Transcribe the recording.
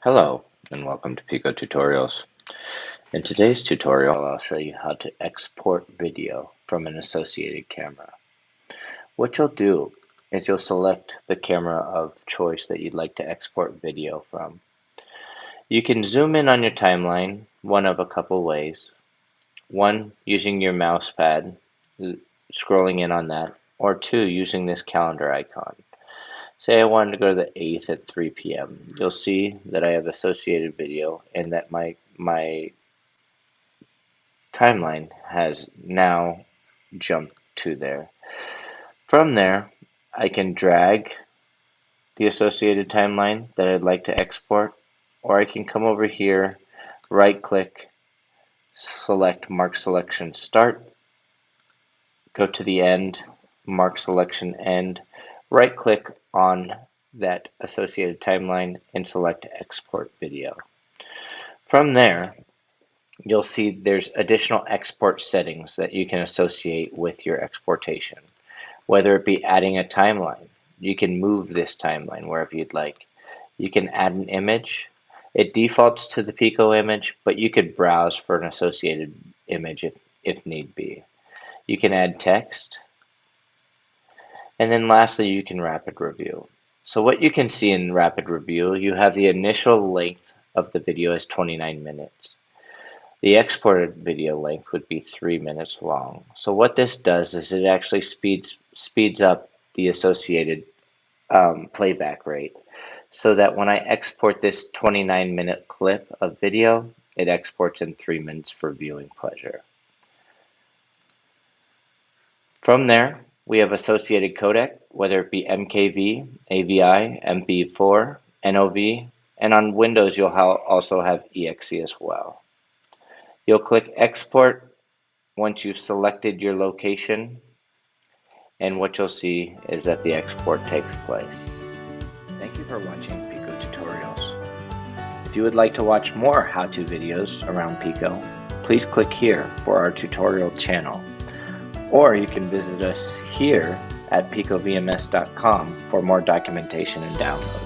Hello and welcome to Piko Tutorials. In today's tutorial, I'll show you how to export video from an associated camera. What you'll do is you'll select the camera of choice that you'd like to export video from. You can zoom in on your timeline one of a couple ways. One, using your mouse pad, scrolling in on that, or two, using this calendar icon. Say I wanted to go to the 8th at 3 p.m. You'll see that I have associated video and that my timeline has now jumped to there. From there, I can drag the associated timeline that I'd like to export, or I can come over here, right click, select Mark Selection Start, go to the end, Mark Selection End, right click on that associated timeline and select Export Video. From there, you'll see there's additional export settings that you can associate with your exportation. Whether it be adding a timeline, you can move this timeline wherever you'd like. You can add an image. It defaults to the Piko image, but you could browse for an associated image if need be. You can add text. And then lastly, you can rapid review. So what you can see in rapid review, you have the initial length of the video as 29 minutes. The exported video length would be 3 minutes long. So what this does is it actually speeds up the associated playback rate, so that when I export this 29-minute clip of video, it exports in 3 minutes for viewing pleasure. From there, we have associated codec, whether it be MKV, AVI, MP4, NOV, and on Windows you'll also have EXE as well. You'll click Export once you've selected your location, and what you'll see is that the export takes place. Thank you for watching Piko Tutorials. If you would like to watch more how-to videos around Piko, please click here for our tutorial channel. Or you can visit us here at pikovms.com for more documentation and downloads.